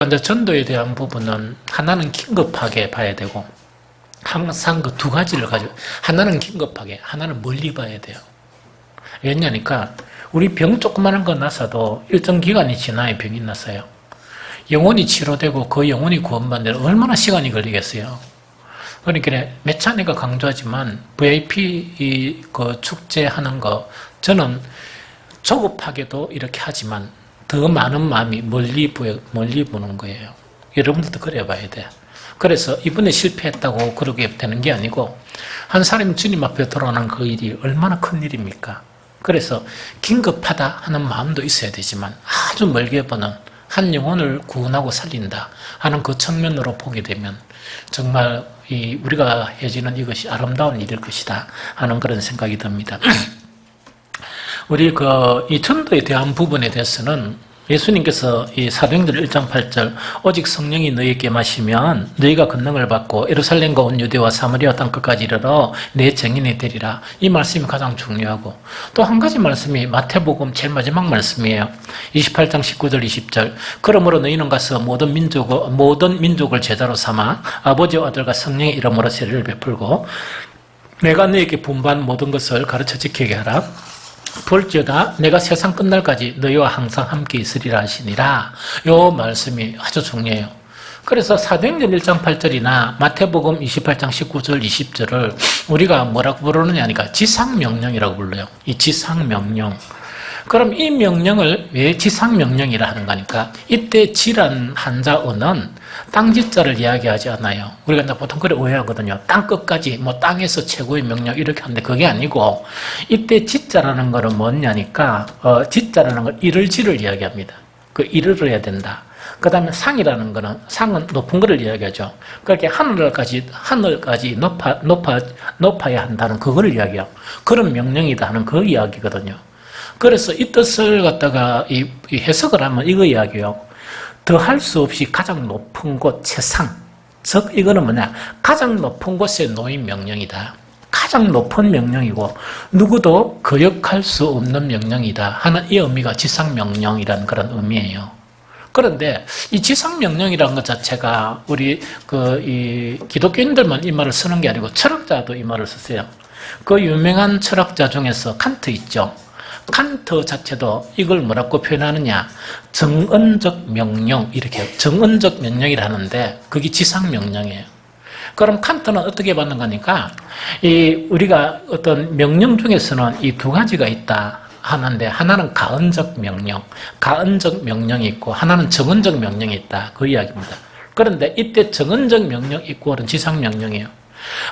이제 전도에 대한 부분은 하나는 긴급하게 봐야 되고, 항상 그 두 가지를 가지고, 하나는 긴급하게, 하나는 멀리 봐야 돼요. 왜냐니까, 우리 병 조그마한 거 나서도 일정 기간이 지나야 병이 났어요. 영혼이 치료되고 그 영혼이 구원받는 데 얼마나 시간이 걸리겠어요. 그러니까 몇 차례가 강조하지만 VIP 그 축제하는 거 저는 조급하게도 이렇게 하지만 더 많은 마음이 멀리 보는 거예요. 여러분들도 그래 봐야 돼. 그래서 이번에 실패했다고 그러게 되는 게 아니고 한 사람이 주님 앞에 돌아오는 그 일이 얼마나 큰 일입니까? 그래서 긴급하다 하는 마음도 있어야 되지만 아주 멀게 보는 한 영혼을 구원하고 살린다 하는 그 측면으로 보게 되면 정말 우리가 해지는 이것이 아름다운 일일 것이다 하는 그런 생각이 듭니다. 우리 이 전도에 대한 부분에 대해서는 예수님께서 이 사도행전 1장 8절 오직 성령이 너희에게 마시면 너희가 권능을 받고 예루살렘과 온 유대와 사마리아 땅끝까지 이르러 내 증인이 되리라. 이 말씀이 가장 중요하고 또 한 가지 말씀이 마태복음 제일 마지막 말씀이에요. 28장 19절 20절 그러므로 너희는 가서 모든 민족을 제자로 삼아 아버지와 아들과 성령의 이름으로 세례를 베풀고 내가 너희에게 분부한 모든 것을 가르쳐 지키게 하라. 볼지어다 내가 세상 끝날까지 너희와 항상 함께 있으리라 하시니라. 이 말씀이 아주 중요해요. 그래서 사도행전 1장 8절이나 마태복음 28장 19절 20절을 우리가 뭐라고 부르느냐 하니까 지상명령이라고 불러요. 이 지상명령. 그럼 이 명령을 왜 지상명령이라 하는가 하니까 이때 지란 한자어는 땅지자를 이야기하지 않아요. 우리가 보통 그래 오해하거든요. 땅 끝까지 땅에서 최고의 명령 이렇게 하는데 그게 아니고 이때 지자라는 거는 뭐냐니까 지자라는 건 이를지를 이야기합니다. 그 이를 해야 된다. 그 다음에 상이라는 거는 상은 높은 거를 이야기하죠. 그렇게 하늘까지 높아야 한다는 그거를 이야기해요. 그런 명령이다 하는 그 이야기거든요. 그래서 이 뜻을 갖다가 이 해석을 하면 이거 이야기해요. 더할 수 없이 가장 높은 곳 최상. 즉 이거는 뭐냐? 가장 높은 곳에 놓인 명령이다. 가장 높은 명령이고 누구도 거역할 수 없는 명령이다 하는 이 의미가 지상명령이라는 그런 의미예요. 그런데 이 지상명령이라는 것 자체가 우리 이 기독교인들만 이 말을 쓰는 게 아니고 철학자도 이 말을 쓰세요. 그 유명한 철학자 중에서 칸트 있죠. 칸트 자체도 이걸 뭐라고 표현하느냐? 정언적 명령, 이렇게 정언적 명령이라 하는데 그게 지상명령이에요. 그럼 칸트는 어떻게 받는 거니까 우리가 어떤 명령 중에서는 이 두 가지가 있다 하는데 하나는 가언적 명령, 가언적 명령이 있고 하나는 정언적 명령이 있다 그 이야기입니다. 그런데 이때 정언적 명령 있고 그런 지상명령이에요.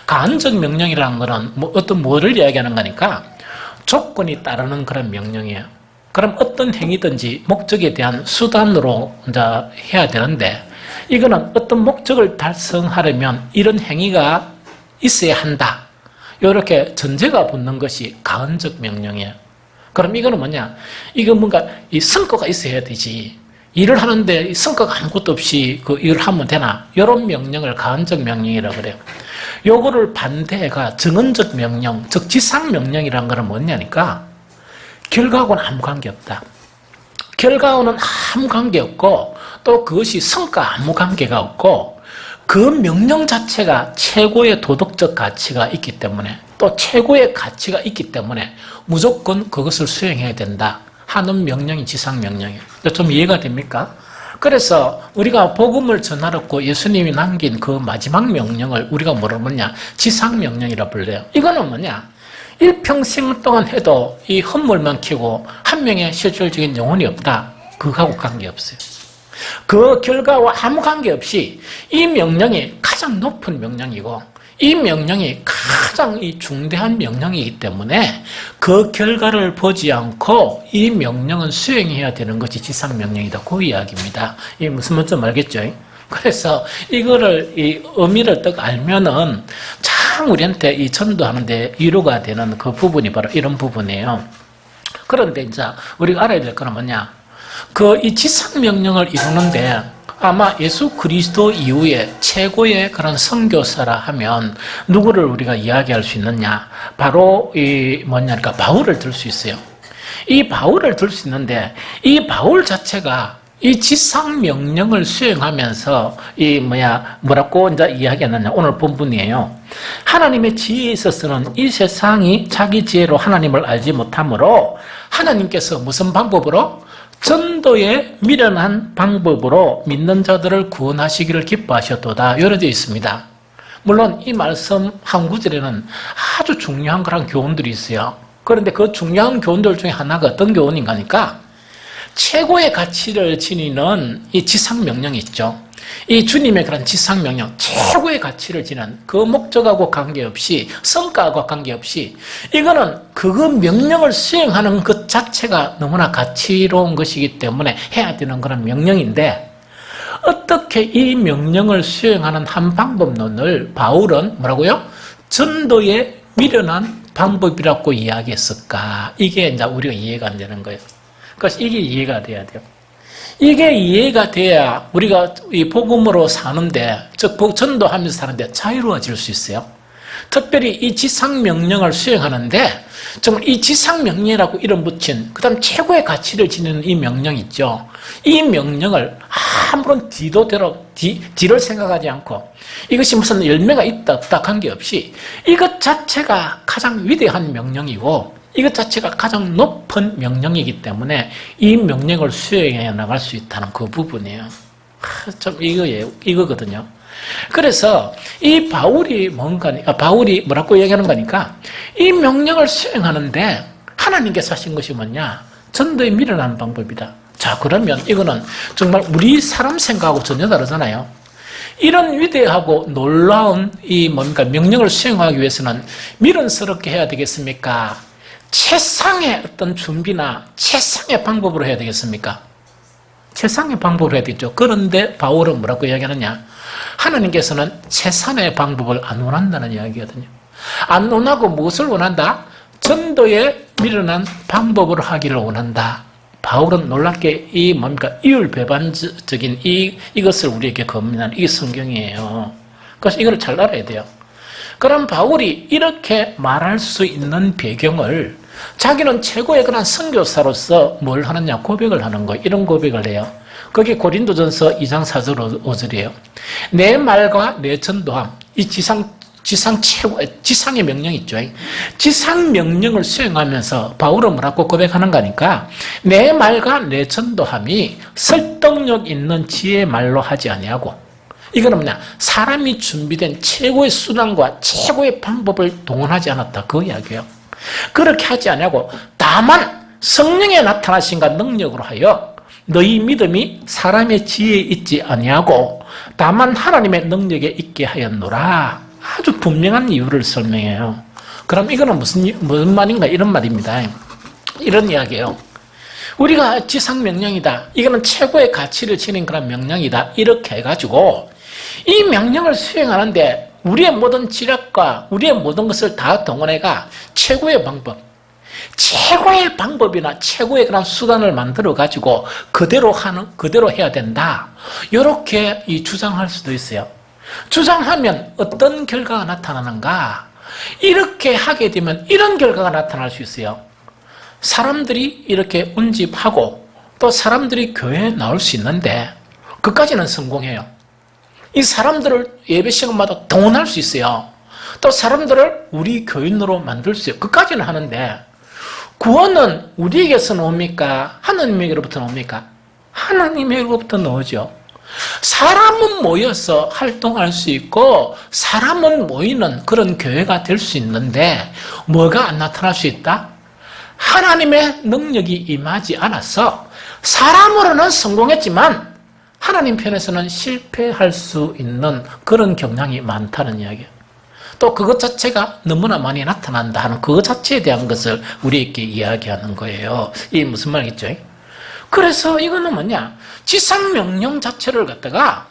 가언적 명령이라는 거는 뭐를 이야기하는 거니까 조건이 따르는 그런 명령이에요. 그럼 어떤 행위든지 목적에 대한 수단으로 이제 해야 되는데 이거는 어떤 목적을 달성하려면 이런 행위가 있어야 한다. 이렇게 전제가 붙는 것이 가언적 명령이에요. 그럼 이거는 뭐냐? 이거 뭔가 이 성과가 있어야 되지. 일을 하는데 성과가 아무것도 없이 그 일을 하면 되나? 이런 명령을 가언적 명령이라고 그래요. 요거를 반대가 정언적 명령, 즉 지상명령이라는 거는 뭐냐니까 결과하고는 아무 관계없다. 결과하고는 아무 관계없고 또 그것이 성과 아무 관계가 없고 그 명령 자체가 최고의 도덕적 가치가 있기 때문에 또 최고의 가치가 있기 때문에 무조건 그것을 수행해야 된다 하는 명령이 지상명령이에요. 좀 이해가 됩니까? 그래서 우리가 복음을 전하려고 예수님이 남긴 그 마지막 명령을 우리가 뭐라 그러냐? 지상명령이라 불러요. 이거는 뭐냐? 일평생 동안 해도 이 헛물만 키고 한 명의 실질적인 영혼이 없다. 그거하고 관계없어요. 그 결과와 아무 관계없이 이 명령이 가장 높은 명령이고 이 명령이 가장 중대한 명령이기 때문에 그 결과를 보지 않고 이 명령은 수행해야 되는 것이 지상명령이다. 그 이야기입니다. 이게 무슨 말인지 알겠죠? 그래서 이거를 이 의미를 딱 알면은 참 우리한테 이 전도하는데 위로가 되는 그 부분이 바로 이런 부분이에요. 그런데 이제 우리가 알아야 될 거는 뭐냐? 이 지상명령을 이루는데 아마 예수 그리스도 이후에 최고의 그런 선교사라 하면 누구를 우리가 이야기할 수 있느냐? 바로 뭐냐니까 바울을 들 수 있어요. 이 바울을 들 수 있는데 이 바울 자체가 이 지상명령을 수행하면서 뭐라고 이제 이야기하느냐, 오늘 본문이에요. 하나님의 지혜에 있어서는 이 세상이 자기 지혜로 하나님을 알지 못하므로 하나님께서 무슨 방법으로? 전도에 미련한 방법으로 믿는 자들을 구원하시기를 기뻐하셨도다. 이렇게 되어 있습니다. 물론 이 말씀 한 구절에는 아주 중요한 그런 교훈들이 있어요. 그런데 그 중요한 교훈들 중에 하나가 어떤 교훈인가 하니까 최고의 가치를 지니는 이 지상명령이 있죠. 이 주님의 그런 지상명령, 최고의 가치를 지닌 그 목적하고 관계없이, 성과하고 관계없이, 이거는 그거 명령을 수행하는 것 자체가 너무나 가치로운 것이기 때문에 해야 되는 그런 명령인데, 어떻게 이 명령을 수행하는 한 방법론을 바울은 뭐라고요? 전도에 미련한 방법이라고 이야기했을까? 이게 이제 우리가 이해가 안 되는 거예요. 그래서 이게 이해가 돼야 돼요. 이게 이해가 돼야 우리가 이 복음으로 사는데, 즉 전도하면서 사는데 자유로워질 수 있어요. 특별히 이 지상명령을 수행하는데 정말 이 지상명령이라고 이름 붙인 그 다음 최고의 가치를 지니는 이 명령 있죠. 이 명령을 아무런 뒤를 생각하지 않고 이것이 무슨 열매가 있다 없다 관계없이 이것 자체가 가장 위대한 명령이고 이것 자체가 가장 높은 명령이기 때문에 이 명령을 수행해 나갈 수 있다는 그 부분이에요. 좀 이거거든요. 그래서 이 바울이 뭐라고 얘기하는 거니까 이 명령을 수행하는데 하나님께서 하신 것이 뭐냐? 전도에 미련한 방법이다. 자, 그러면 이거는 정말 우리 사람 생각하고 전혀 다르잖아요. 이런 위대하고 놀라운 명령을 수행하기 위해서는 미련스럽게 해야 되겠습니까? 최상의 어떤 준비나 최상의 방법으로 해야 되겠습니까? 최상의 방법으로 해야 되겠죠. 그런데 바울은 뭐라고 이야기하느냐? 하나님께서는 최선의 방법을 안 원한다는 이야기거든요. 안 원하고 무엇을 원한다? 전도에 미련한 방법으로 하기를 원한다. 바울은 놀랍게 이율배반적인 이것을 우리에게 권면하는 이게 성경이에요. 그래서 이걸 잘 알아야 돼요. 그럼 바울이 이렇게 말할 수 있는 배경을 자기는 최고의 그런 선교사로서 뭘 하느냐? 고백을 하는 거예요. 이런 고백을 해요. 그게 고린도전서 2장 4절 5절이에요. 내 말과 내 전도함, 이 지상의 명령 있죠. 지상 명령을 수행하면서 바울은 뭐라고 고백하는 거니까 내 말과 내 전도함이 설득력 있는 지혜의 말로 하지 아니하고 이거는 뭐냐? 사람이 준비된 최고의 수단과 최고의 방법을 동원하지 않았다. 그 이야기예요. 그렇게 하지 아니하고 다만 성령에 나타나신가 능력으로 하여 너희 믿음이 사람의 지혜에 있지 아니하고 다만 하나님의 능력에 있게 하였노라. 아주 분명한 이유를 설명해요. 그럼 이거는 무슨 말인가? 이런 말입니다. 이런 이야기예요. 우리가 지상명령이다. 이거는 최고의 가치를 지닌 그런 명령이다. 이렇게 해가지고 이 명령을 수행하는데 우리의 모든 지략과 우리의 모든 것을 다 동원해가 최고의 방법이나 최고의 그런 수단을 만들어 가지고 그대로 해야 된다. 이렇게 주장할 수도 있어요. 주장하면 어떤 결과가 나타나는가? 이렇게 하게 되면 이런 결과가 나타날 수 있어요. 사람들이 이렇게 운집하고 또 사람들이 교회에 나올 수 있는데 그까지는 성공해요. 이 사람들을 예배 시간마다 동원할 수 있어요. 또 사람들을 우리 교인으로 만들 수 있어요. 그까지는 하는데 구원은 우리에게서 옵니까? 하나님에게로부터 옵니까? 하나님에게로부터 나오죠. 사람은 모여서 활동할 수 있고 사람은 모이는 그런 교회가 될 수 있는데 뭐가 안 나타날 수 있다? 하나님의 능력이 임하지 않아서 사람으로는 성공했지만 하나님 편에서는 실패할 수 있는 그런 경향이 많다는 이야기예요. 또 그것 자체가 너무나 많이 나타난다 하는 그것 자체에 대한 것을 우리에게 이야기하는 거예요. 이게 무슨 말이겠죠? 그래서 이거는 뭐냐? 지상명령 자체를 갖다가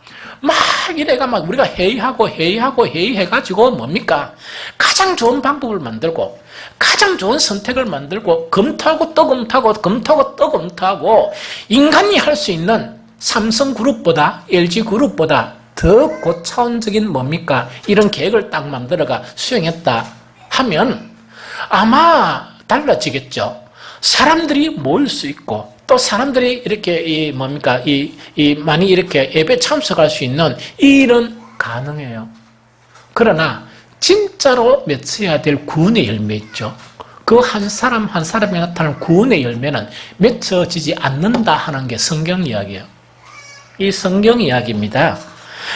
우리가 회의해가지고 뭡니까? 가장 좋은 방법을 만들고 가장 좋은 선택을 만들고 검토하고 또 검토하고 인간이 할 수 있는 삼성그룹보다 LG그룹보다 더 고차원적인 뭡니까? 이런 계획을 딱 만들어가 수행했다 하면 아마 달라지겠죠. 사람들이 모일 수 있고 또 사람들이 이렇게 많이 이렇게 예배 참석할 수 있는 일은 가능해요. 그러나 진짜로 맺어야 될 구원의 열매 있죠. 그 한 사람 한 사람에 나타나는 구원의 열매는 맺어지지 않는다 하는 게 성경 이야기예요. 이 성경 이야기입니다.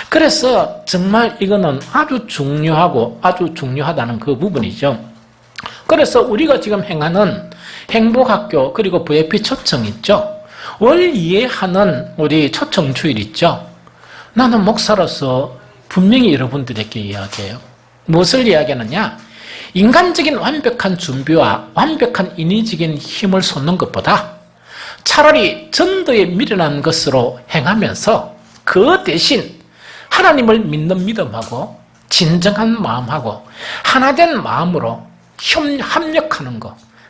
그래서 정말 이거는 아주 중요하고 아주 중요하다는 그 부분이죠. 그래서 우리가 지금 행하는 행복학교 그리고 VIP 초청 있죠. 월 2회 하는 우리 초청 주일 있죠. 나는 목사로서 분명히 여러분들에게 이야기해요. 무엇을 이야기하느냐? 인간적인 완벽한 준비와 완벽한 인위적인 힘을 쏟는 것보다 차라리 전도에 미련한 것으로 행하면서 그 대신 하나님을 믿는 믿음하고 진정한 마음하고 하나된 마음으로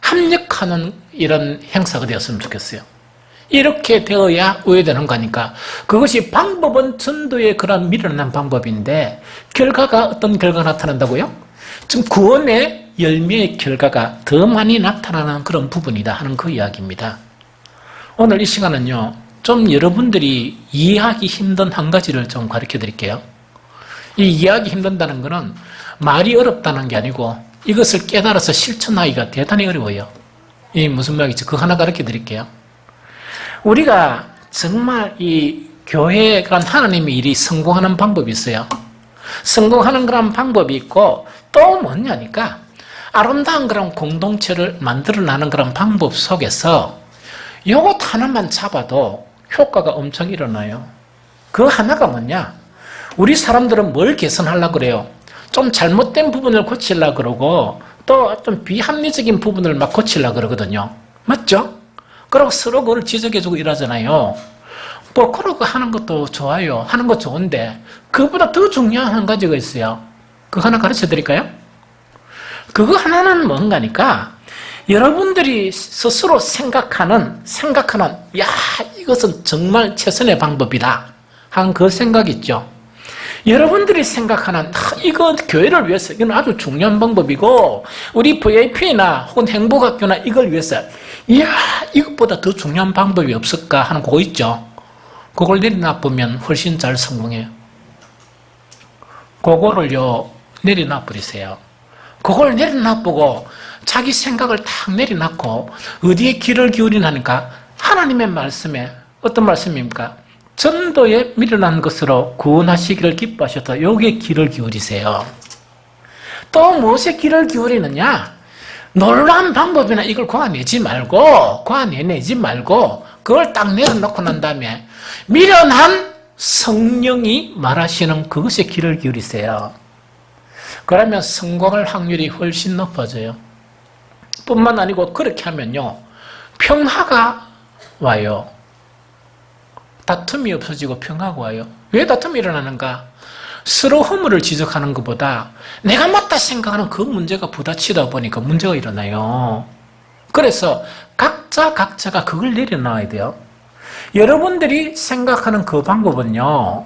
합력하는 이런 행사가 되었으면 좋겠어요. 이렇게 되어야 우회되는 거니까 그것이 방법은 전도의 그런 미련한 방법인데 결과가 어떤 결과가 나타난다고요? 지금 구원의 열매의 결과가 더 많이 나타나는 그런 부분이다 하는 그 이야기입니다. 오늘 이 시간은요, 좀 여러분들이 이해하기 힘든 한 가지를 좀 가르쳐 드릴게요. 이 이해하기 힘든다는 것은 말이 어렵다는 게 아니고 이것을 깨달아서 실천하기가 대단히 어려워요. 이 무슨 말이지? 그거 하나 가르쳐 드릴게요. 우리가 정말 이 교회에 그런 하나님의 일이 성공하는 방법이 있어요. 성공하는 그런 방법이 있고 또 뭐냐니까 아름다운 그런 공동체를 만들어내는 그런 방법 속에서 요것 하나만 잡아도 효과가 엄청 일어나요. 그 하나가 뭐냐? 우리 사람들은 뭘 개선하려고 그래요? 좀 잘못된 부분을 고치려고 그러고 또 좀 비합리적인 부분을 막 고치려고 그러거든요. 맞죠? 그리고 서로 그걸 지적해주고 이러잖아요. 뭐 그러고 하는 것도 좋아요. 하는 거 좋은데 그보다 더 중요한 한 가지가 있어요. 그거 하나 가르쳐 드릴까요? 그거 하나는 뭔가니까 여러분들이 스스로 생각하는 야, 이것은 정말 최선의 방법이다 하는 그 생각 있죠. 여러분들이 생각하는 이거 교회를 위해서 이건 아주 중요한 방법이고 우리 VIP나 혹은 행복학교나 이걸 위해서 이야, 이것보다 더 중요한 방법이 없을까 하는 그거 있죠. 그걸 내려놔보면 훨씬 잘 성공해요. 그거를요 내려놔버리세요. 그걸 내려놔보고 자기 생각을 탁 내려놓고 어디에 귀를 기울이나니까 하나님의 말씀에 어떤 말씀입니까? 전도에 미련한 것으로 구원하시기를 기뻐하셔서 여기에 귀를 기울이세요. 또 무엇에 귀를 기울이느냐? 놀라운 방법이나 이걸 고안내지 말고 그걸 딱 내려놓고 난 다음에 미련한 성령이 말하시는 그것에 귀를 기울이세요. 그러면 성공할 확률이 훨씬 높아져요. 뿐만 아니고 그렇게 하면요 평화가 와요. 다툼이 없어지고 평화가 와요. 왜 다툼이 일어나는가? 서로 허물을 지적하는 것보다 내가 맞다 생각하는 그 문제가 부딪히다 보니까 문제가 일어나요. 그래서 각자가 그걸 내려놔야 돼요. 여러분들이 생각하는 그 방법은요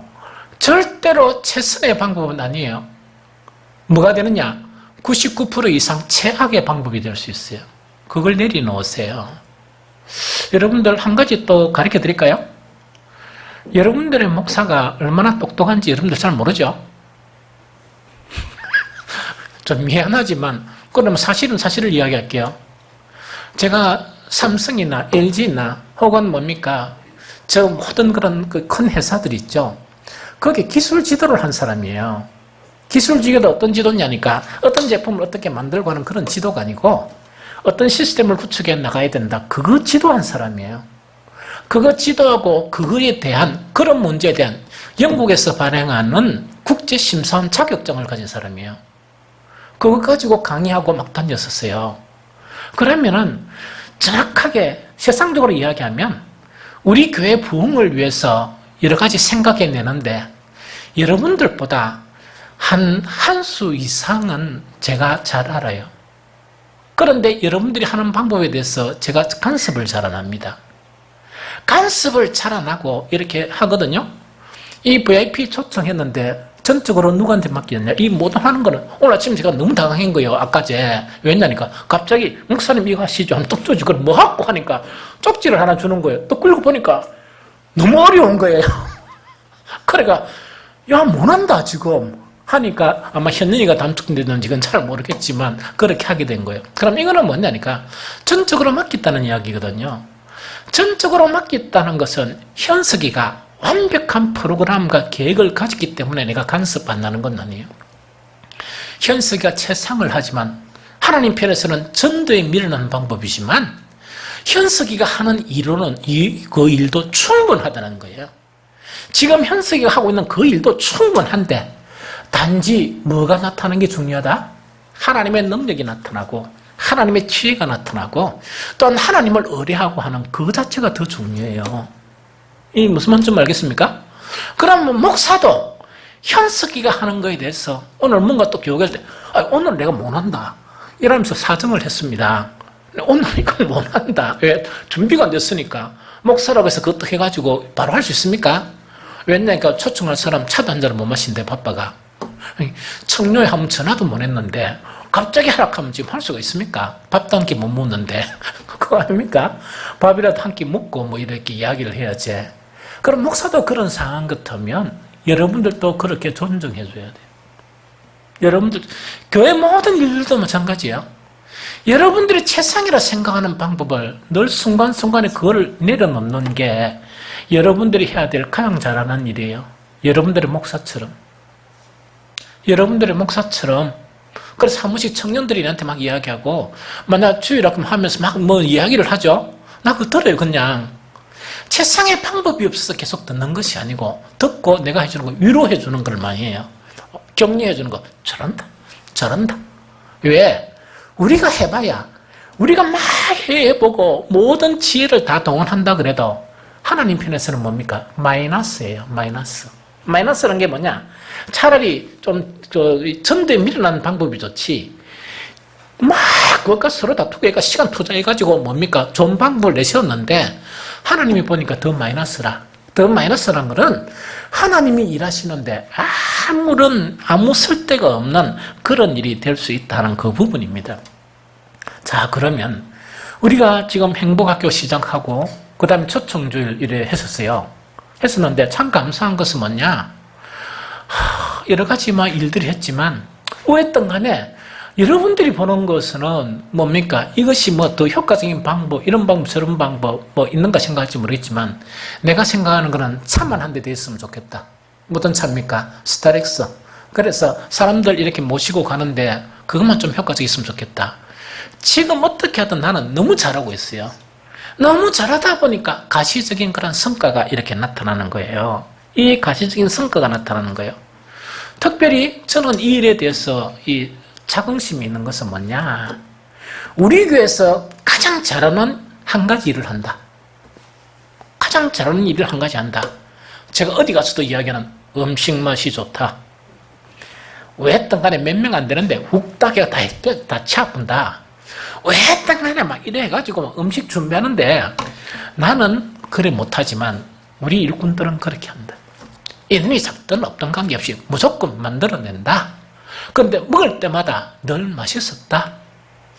절대로 최선의 방법은 아니에요. 뭐가 되느냐? 99% 이상 최악의 방법이 될 수 있어요. 그걸 내려놓으세요. 여러분들 한 가지 또 가르쳐 드릴까요? 여러분들의 목사가 얼마나 똑똑한지 여러분들 잘 모르죠? 좀 미안하지만 그럼 사실을 이야기할게요. 제가 삼성이나 LG나 혹은 뭡니까 저 모든 그런 그 큰 회사들 있죠. 거기에 기술 지도를 한 사람이에요. 기술 지도가 어떤 지도냐니까 어떤 제품을 어떻게 만들고 하는 그런 지도가 아니고 어떤 시스템을 구축해 나가야 된다. 그거 지도한 사람이에요. 그거 지도하고 그거에 대한 그런 문제에 대한 영국에서 발행하는 국제심사원 자격증을 가진 사람이에요. 그거 가지고 강의하고 막 다녔었어요. 그러면은 정확하게 세상적으로 이야기하면 우리 교회 부흥을 위해서 여러 가지 생각해내는데 여러분들보다 한 수 이상은 제가 잘 알아요. 그런데 여러분들이 하는 방법에 대해서 제가 간섭을 잘 안 합니다. 간섭을 잘 안 하고 이렇게 하거든요. 이 VIP 초청했는데 전적으로 누구한테 맡겼냐? 이 모든 하는 거는 오늘 아침 제가 너무 당황한 거예요. 아까제. 왜냐니까 갑자기 목사님 이거 하시죠 하면 뚝 주지. 그걸 뭐 하고 하니까 쪽지를 하나 주는 거예요. 또 끌고 보니까 너무 어려운 거예요. 그러니까 야 못한다 지금 하니까 아마 현연이가 담당되는지 그건 잘 모르겠지만 그렇게 하게 된 거예요. 그럼 이거는 뭐냐니까 전적으로 맡겼다는 이야기거든요. 전적으로 맡겼다는 것은 현석이가 완벽한 프로그램과 계획을 가졌기 때문에 내가 간섭한다는 건 아니에요. 현석이가 채상을 하지만 하나님 편에서는 전도에 밀어넣는 방법이지만 현석이가 하는 일로는 그 일도 충분하다는 거예요. 지금 현석이가 하고 있는 그 일도 충분한데 단지 뭐가 나타나는 게 중요하다? 하나님의 능력이 나타나고 하나님의 지혜가 나타나고 또한 하나님을 의뢰하고 하는 그 자체가 더 중요해요. 이 무슨 말인지 알겠습니까? 그럼 목사도 현석이가 하는 거에 대해서 오늘 뭔가 또 교육할 때 오늘 내가 못한다 이러면서 사정을 했습니다. 오늘 이걸 못한다. 왜? 준비가 안 됐으니까. 목사라고 해서 그것도 해가지고 바로 할 수 있습니까? 왜냐니까 초청할 사람 차도 한 잔을 못 마신대 바빠가. 청료에 한번 전화도 못 했는데 갑자기 하락하면 지금 할 수가 있습니까? 밥도 한 끼 못 먹는데 그거 아닙니까? 밥이라도 한 끼 먹고 뭐 이렇게 이야기를 해야지. 그럼 목사도 그런 상황 같으면 여러분들도 그렇게 존중해 줘야 돼요. 여러분들 교회 모든 일들도 마찬가지예요. 여러분들이 최상이라 생각하는 방법을 늘 순간순간에 그걸 내려놓는 게 여러분들이 해야 될 가장 잘하는 일이에요. 여러분들의 목사처럼. 그래서 한 번씩 청년들이 나한테 막 이야기하고 만약 주일학교 하면서 막 뭐 이야기를 하죠. 나 그거 들어요. 그냥 세상에 방법이 없어서 계속 듣는 것이 아니고 듣고 내가 해주는 거 위로해 주는 걸 많이 해요. 격려해 주는 거 잘한다. 왜? 우리가 해봐야 우리가 막 해보고 모든 지혜를 다 동원한다 그래도 하나님 편에서는 뭡니까? 마이너스예요. 마이너스라는 게 뭐냐? 차라리 좀 전도에 밀어나는 방법이 좋지 막 그것과 서로 다투고 시간 투자해가지고 뭡니까? 좋은 방법을 내세웠는데 하나님이 보니까 더 마이너스라는 것은 하나님이 일하시는데 아무 쓸데가 없는 그런 일이 될 수 있다는 그 부분입니다. 자, 그러면 우리가 지금 행복학교 시작하고 그 다음에 초청주일 이래 했었는데 참 감사한 것은 뭐냐? 여러 가지 일들이 했지만 어쨌든 간에 여러분들이 보는 것은 뭡니까? 이것이 뭐 더 효과적인 방법, 이런 방법, 저런 방법 뭐 있는가 생각할지 모르겠지만 내가 생각하는 거는 차만 한 대 돼 있으면 좋겠다. 어떤 차입니까? 스타렉스. 그래서 사람들 이렇게 모시고 가는데 그것만 좀 효과적이었으면 좋겠다. 지금 어떻게 하든 나는 너무 잘하고 있어요. 너무 잘하다 보니까 가시적인 그런 성과가 이렇게 나타나는 거예요. 이 가시적인 성과가 나타나는 거예요. 특별히 저는 이 일에 대해서 이 자긍심이 있는 것은 뭐냐? 우리 교회에서 가장 잘하는 한 가지 일을 한다. 가장 잘하는 일을 한 가지 한다. 제가 어디 가서도 이야기하는 음식 맛이 좋다. 왜 했던 간에 몇 명 안 되는데 훅다기가 다 치아픈다. 왜 했던 간에 막 이래 해가지고 음식 준비하는데 나는 그래 못하지만 우리 일꾼들은 그렇게 한다. 이놈이 작든 없든 관계없이 무조건 만들어낸다. 그런데 먹을 때마다 늘 맛있었다.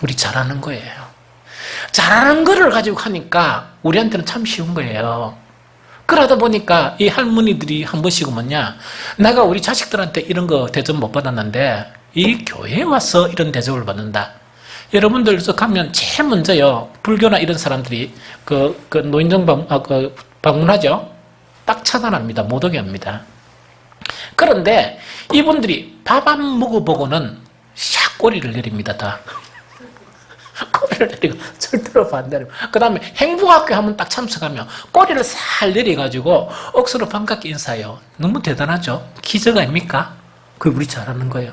우리 잘하는 거예요. 잘하는 거를 가지고 하니까 우리한테는 참 쉬운 거예요. 그러다 보니까 이 할머니들이 한 번씩은 뭐냐, 내가 우리 자식들한테 이런 거 대접 못 받았는데 이 교회에 와서 이런 대접을 받는다. 여러분들 가면 제일 먼저요, 불교나 이런 사람들이 그 노인정 방문하죠. 딱 차단합니다. 못 오게 합니다. 그런데 이분들이 밥 안 먹어보고는 샥 꼬리를 내립니다. 다. 꼬리를 내리고 절대로 반대로. 그 다음에 행복학교 한번 딱 참석하면 꼬리를 살 내려가지고 억수로 반갑게 인사해요. 너무 대단하죠? 기적 아닙니까? 그게 우리 잘하는 거예요.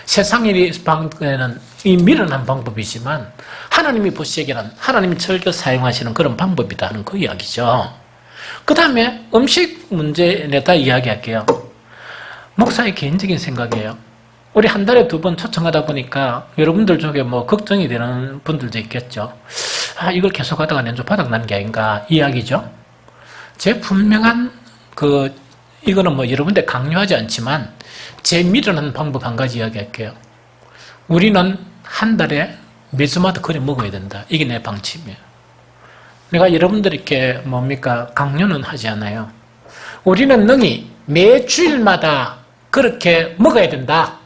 세상의 방법에는 이 밀어난 방법이지만 하나님이 보시기에는 하나님이 절대 사용하시는 그런 방법이다 하는 그 이야기죠. 그 다음에 음식 문제에 내다 이야기할게요. 목사의 개인적인 생각이에요. 우리 한 달에 2번 초청하다 보니까 여러분들 중에 뭐 걱정이 되는 분들도 있겠죠. 이걸 계속 하다가 연주 바닥 나는 게 아닌가 이야기죠. 제 분명한 그 이거는 뭐 여러분들 강요하지 않지만 제 미련한 방법 한 가지 이야기할게요. 우리는 한 달에 매주마다 그래 먹어야 된다. 이게 내 방침이에요. 내가 여러분들에게 뭡니까? 강요는 하지 않아요. 우리는 능히 매주일마다 그렇게 먹어야 된다.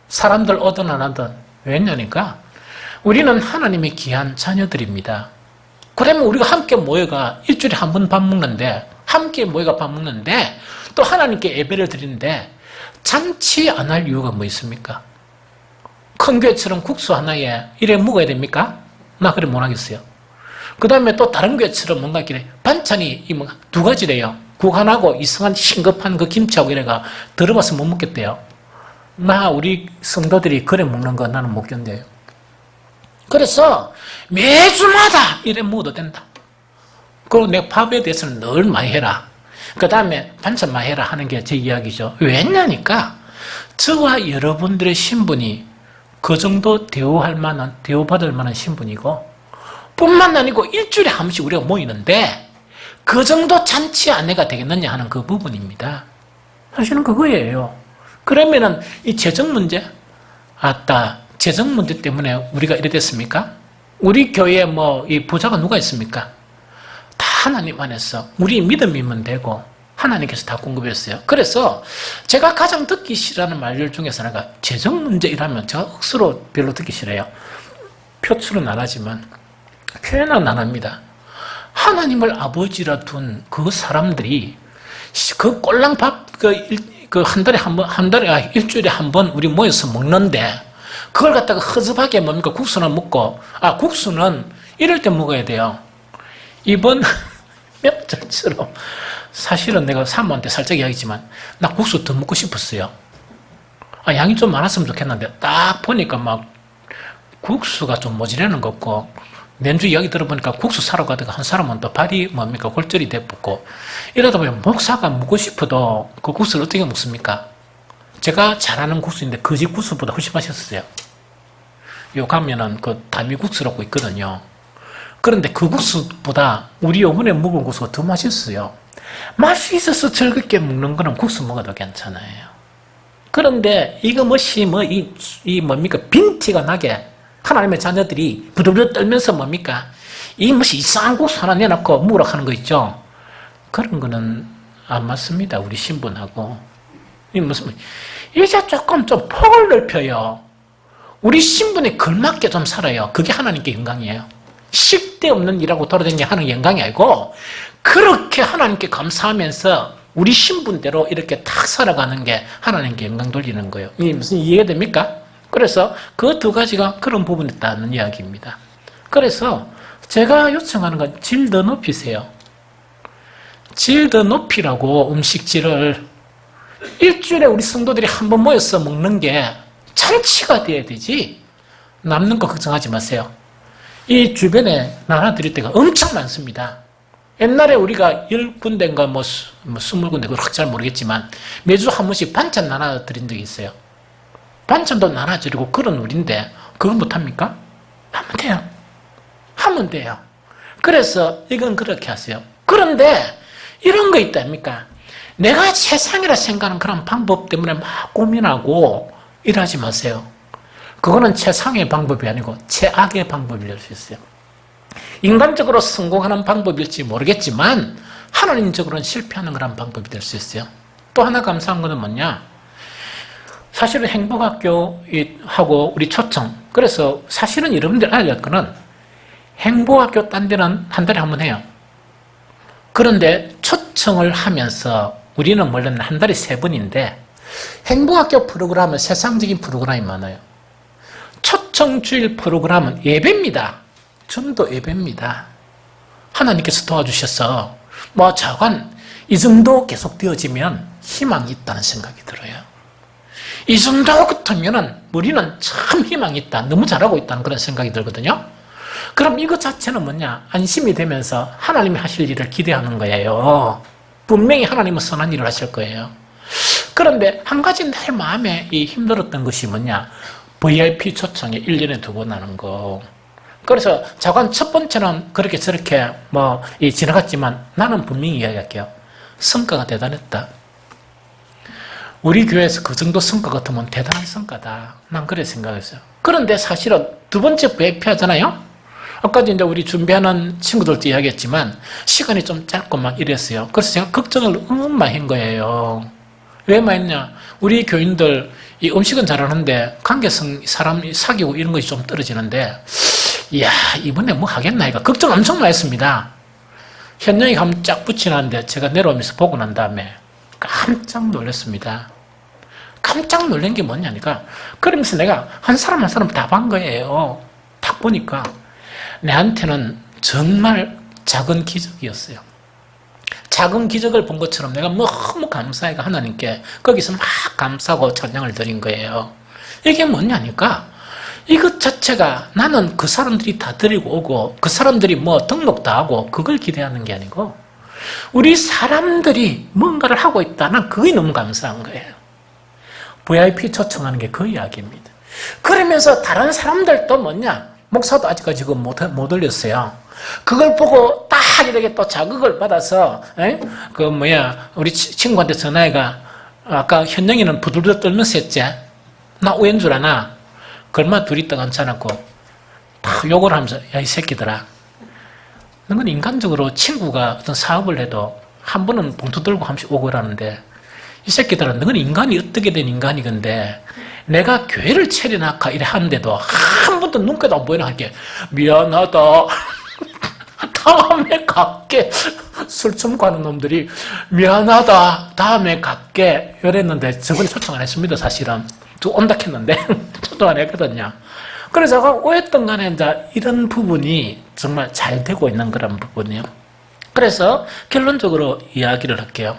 사람들 오든 안 하든. 왜냐니까 우리는 하나님의 귀한 자녀들입니다. 그러면 우리가 함께 모여가 일주일에 한 번 밥 먹는데, 함께 모여가 밥 먹는데 또 하나님께 예배를 드리는데 잔치 안 할 이유가 뭐 있습니까? 큰 교회처럼 국수 하나에 이래 먹어야 됩니까? 나 그래 못 하겠어요. 그 다음에 또 다른 교회처럼 뭔가 이렇게 반찬이 두 가지래요. 국 하나고 이상한 싱겁한 그 김치하고 이래가 들어봐서 못 먹겠대요. 나 우리 성도들이 그래 먹는 거 나는 못 견뎌요. 그래서 매주마다 이래 먹어도 된다. 그리고 내가 밥에 대해서는 늘 많이 해라. 그 다음에 반찬 많이 해라 하는 게 제 이야기죠. 왜냐니까 저와 여러분들의 신분이 그 정도 대우받을 만한 신분이고, 뿐만 아니고 일주일에 한 번씩 우리가 모이는데 그 정도 잔치 아내가 되겠느냐 하는 그 부분입니다. 사실은 그거예요. 그러면은 이 재정 문제, 재정 문제 때문에 우리가 이래 됐습니까? 우리 교회에 뭐 이 부자가 누가 있습니까? 다 하나님 안에서 우리 믿음이면 되고 하나님께서 다 공급했어요. 그래서 제가 가장 듣기 싫어하는 말들 중에서 하나가 재정 문제이라면 제가 억수로 별로 듣기 싫어요. 표출은 안 하지만 표현은 안 합니다. 하나님을 아버지라 둔 그 사람들이 그 꼴랑밥 일주일에 한 번 우리 모여서 먹는데 그걸 갖다가 허접하게 뭡니까? 국수나 먹고, 국수는 이럴 때 먹어야 돼요. 이번 명절처럼 사실은 내가 사모한테 살짝 이야기했지만 나 국수 더 먹고 싶었어요. 양이 좀 많았으면 좋겠는데 딱 보니까 막 국수가 좀 모자라는 것 같고, 내주 이야기 들어보니까 국수 사러 가다가 한 사람은 또 발이 뭡니까? 골절이 돼붙고, 이러다 보면 목사가 먹고 싶어도 그 국수를 어떻게 먹습니까? 제가 잘 아는 국수인데 그 집 국수보다 훨씬 맛있었어요. 요 가면은 그 다미국수라고 있거든요. 그런데 그 국수보다 우리 요번에 먹은 국수가 더 맛있어요. 맛이 있어서 즐겁게 먹는 거는 국수 먹어도 괜찮아요. 그런데 이거 뭡니까? 빈티가 나게 하나님의 자녀들이 부들부들 떨면서 뭡니까? 이상한 국수 하나 내놓고 먹으라 하는 거 있죠? 그런 거는 안 맞습니다. 우리 신분하고. 이제 조금 좀 폭을 넓혀요. 우리 신분에 걸맞게 좀 살아요. 그게 하나님께 영광이에요. 쉴데 없는 일하고 돌아다니게 하는 영광이 아니고, 그렇게 하나님께 감사하면서 우리 신분대로 이렇게 탁 살아가는 게 하나님께 영광 돌리는 거예요. 무슨 이해가 됩니까? 그래서 그 두 가지가 그런 부분이 있다는 이야기입니다. 그래서 제가 요청하는 건 질 더 높이세요. 질 더 높이라고 음식질을 일주일에 우리 성도들이 한 번 모여서 먹는 게 잔치가 돼야 되지, 남는 거 걱정하지 마세요. 이 주변에 나눠드릴 때가 엄청 많습니다. 옛날에 우리가 10군데인가 20군데, 그걸 확 잘 모르겠지만 매주 한 번씩 반찬 나눠드린 적이 있어요. 반찬도 나눠드리고 그런 우리인데 그거 못합니까? 하면 돼요. 하면 돼요. 그래서 이건 그렇게 하세요. 그런데 이런 거 있답니까? 내가 세상이라 생각하는 그런 방법 때문에 막 고민하고 일하지 마세요. 그거는 최상의 방법이 아니고 최악의 방법이 될 수 있어요. 인간적으로 성공하는 방법일지 모르겠지만 하나님적으로는 실패하는 그런 방법이 될 수 있어요. 또 하나 감사한 것은 뭐냐? 사실은 행복학교하고 우리 초청, 그래서 사실은 여러분들 알아야 할 거는 행복학교 딴 데는 한 달에 한 번 해요. 그런데 초청을 하면서 우리는 원래는 한 달에 3번인데 행복학교 프로그램은 세상적인 프로그램이 많아요. 초청주일 프로그램은 예배입니다. 전도 예배입니다. 하나님께서 도와주셔서 자관 이 정도 계속 되어지면 희망이 있다는 생각이 들어요. 이 정도 같으면 우리는 참 희망이 있다, 너무 잘하고 있다는 그런 생각이 들거든요. 그럼 이것 자체는 뭐냐? 안심이 되면서 하나님이 하실 일을 기대하는 거예요. 분명히 하나님은 선한 일을 하실 거예요. 그런데 한 가지 내 마음에 힘들었던 것이 뭐냐? VIP 초청에 1년에 2번 하는 거. 그래서 자관 첫 번째는 그렇게 저렇게 지나갔지만 나는 분명히 이야기할게요. 성과가 대단했다. 우리 교회에서 그 정도 성과 같으면 대단한 성과다. 난 그래 생각했어요. 그런데 사실은 두 번째 VIP 하잖아요. 아까도 이제 우리 준비하는 친구들도 이야기했지만 시간이 좀 짧고 막 이랬어요. 그래서 제가 걱정을 많이 한 거예요. 왜 많이 했냐? 우리 교인들 이 음식은 잘하는데 관계성 사람 사귀고 이런 것이 좀 떨어지는데 이야 이번에 뭐 하겠나 이거 걱정 엄청 많이 했습니다. 현영이 가면 쫙 붙이는데 제가 내려오면서 보고 난 다음에 깜짝 놀랐습니다. 깜짝 놀란 게 뭐냐니까 그러면서 내가 한 사람 한 사람 다 본 거예요. 딱 보니까 내한테는 정말 작은 기적이었어요. 작은 기적을 본 것처럼 내가 너무 감사해가 하나님께 거기서 막 감사하고 찬양을 드린 거예요. 이게 뭐냐니까 이것 자체가 나는 그 사람들이 다 데리고 오고 그 사람들이 뭐 등록도 하고 그걸 기대하는 게 아니고 우리 사람들이 뭔가를 하고 있다. 난 그게 너무 감사한 거예요. VIP 초청하는 게 그 이야기입니다. 그러면서 다른 사람들도 뭐냐 목사도 아직까지 못 올렸어요. 그걸 보고 딱 이렇게 또 자극을 받아서 우리 친구한테 전화해가 아까 현영이는 부들부들 떨면서 했지. 나 우연 줄 아나? 얼마 둘이 떠 앉혀놓고 딱 욕을 하면서 야 이 새끼들아 너는 인간적으로 친구가 어떤 사업을 해도 한 번은 봉투 들고 한 번씩 오고 그러는데 이 새끼들아 너는 인간이 어떻게 된 인간이건데 내가 교회를 차려놔까 이래 하는데도 한 번도 눈까지 안 보이나 할게 미안하다 다음에 갈게 술 좀 가는 놈들이 미안하다 다음에 갈게 이랬는데 저번에 초청 안 했습니다. 사실은 온다 했는데 초청 안 했거든요. 그래서 제가 오했던 간에 이제 이런 부분이 정말 잘 되고 있는 그런 부분이에요. 그래서 결론적으로 이야기를 할게요.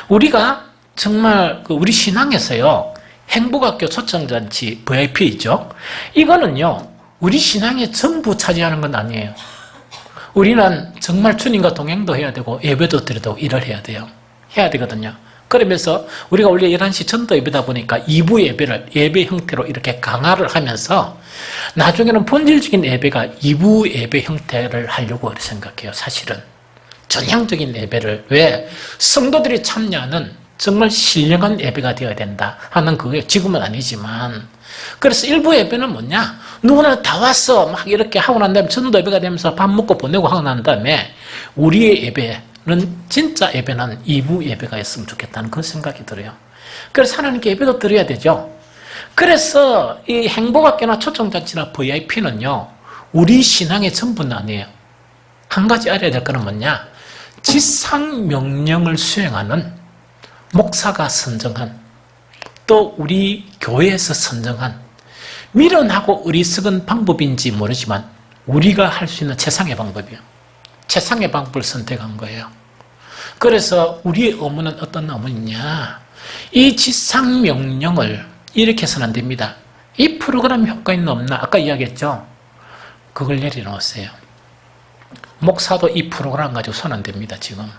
우리가 정말 우리 신앙에서요 행복학교 초청잔치 VIP 있죠. 이거는요 우리 신앙의 전부 차지하는 건 아니에요. 우리는 정말 주님과 동행도 해야 되고 예배도 드려야 되고 일을 해야 돼요. 해야 되거든요. 그러면서 우리가 원래 11시 전도 예배다 보니까 2부 예배를 예배 형태로 이렇게 강화를 하면서 나중에는 본질적인 예배가 2부 예배 형태를 하려고 생각해요. 사실은 전향적인 예배를 왜 성도들이 참여하는 정말 신령한 예배가 되어야 된다 하는 그게 지금은 아니지만 그래서 일부 예배는 뭐냐 누구나 다 왔어 막 이렇게 하고 난 다음에 전도 예배가 되면서 밥 먹고 보내고 하고 난 다음에 우리의 예배는 진짜 예배는 2부 예배가 있으면 좋겠다는 그런 생각이 들어요. 그래서 하나님께 예배도 드려야 되죠. 그래서 이 행복학교나 초청잔치나 VIP는요 우리 신앙의 전부는 아니에요. 한 가지 알아야 될 거는 뭐냐 지상명령을 수행하는 목사가 선정한 또 우리 교회에서 선정한 미련하고 어리석은 방법인지 모르지만 우리가 할 수 있는 최상의 방법이에요. 최상의 방법을 선택한 거예요. 그래서 우리의 의무는 어떤 의무냐 이 지상명령을 이렇게 해서는 안 됩니다. 이 프로그램 효과 있나 없나 아까 이야기했죠. 그걸 내려놓으세요. 목사도 이 프로그램 가지고 손 안 댑니다. 지금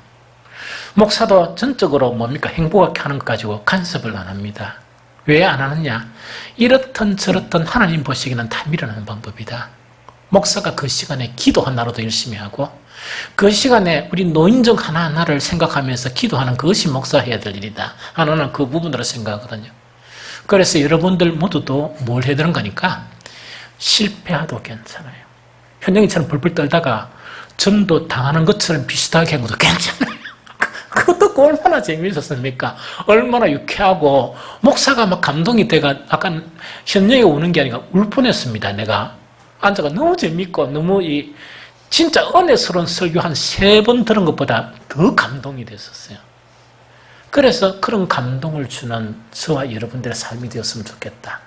목사도 전적으로 뭡니까 행복하게 하는 것 가지고 간섭을 안 합니다. 왜 안 하느냐 이렇든 저렇든 하나님 보시기에는 다 밀어내는 방법이다. 목사가 그 시간에 기도 하나로도 열심히 하고 그 시간에 우리 노인정 하나하나를 생각하면서 기도하는 그것이 목사해야 될 일이다 하나는 그 부분으로 생각하거든요. 그래서 여러분들 모두도 뭘 해야 되는 거니까 실패해도 괜찮아요. 현영이처럼 불불 떨다가 전도 당하는 것처럼 비슷하게 한 것도 괜찮아요. 그것도 얼마나 재미있었습니까? 얼마나 유쾌하고 목사가 막 감동이 돼가 약간 현영이 우는 게 아니라 울 뻔했습니다. 내가 앉아가 너무 재밌고 너무 진짜 은혜스러운 설교 한 3번 들은 것보다 더 감동이 됐었어요. 그래서 그런 감동을 주는 저와 여러분들의 삶이 되었으면 좋겠다.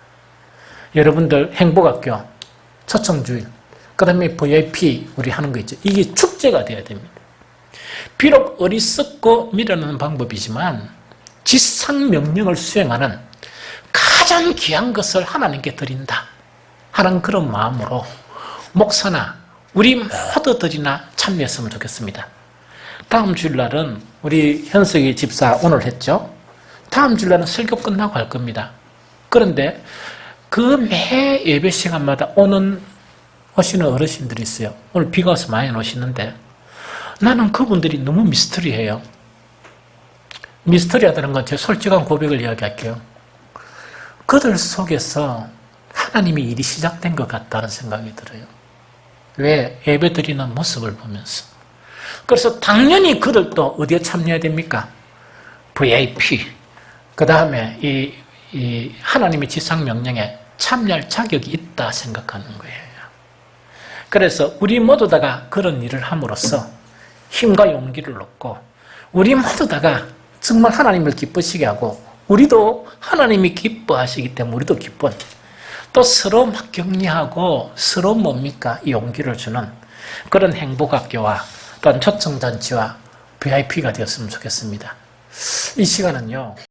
여러분들 행복학교 초청주일 그 다음에 VIP 우리 하는 거 있죠. 이게 축제가 돼야 됩니다. 비록 어리석고 미련한 방법이지만 지상명령을 수행하는 가장 귀한 것을 하나님께 드린다 하는 그런 마음으로 목사나 우리 모두들이나 참여했으면 좋겠습니다. 다음 주일날은 우리 현석이 집사 오늘 했죠. 다음 주일날은 설교 끝나고 할 겁니다. 그런데 그 매 예배 시간마다 오시는 어르신들이 있어요. 오늘 비가 와서 많이 오시는데 나는 그분들이 너무 미스터리해요. 미스터리하다는 건 제 솔직한 고백을 이야기할게요. 그들 속에서 하나님의 일이 시작된 것 같다는 생각이 들어요. 왜? 예배드리는 모습을 보면서. 그래서 당연히 그들도 어디에 참여해야 됩니까? VIP. 그 다음에 이 하나님의 지상명령에 참여할 자격이 있다 생각하는 거예요. 그래서 우리 모두 다가 그런 일을 함으로써 힘과 용기를 얻고 우리 모두 다가 정말 하나님을 기쁘시게 하고 우리도 하나님이 기뻐하시기 때문에 우리도 기쁜 또 서로 막 격려하고 서로 뭡니까? 용기를 주는 그런 행복학교와 또한 초청잔치와 VIP가 되었으면 좋겠습니다. 이 시간은요.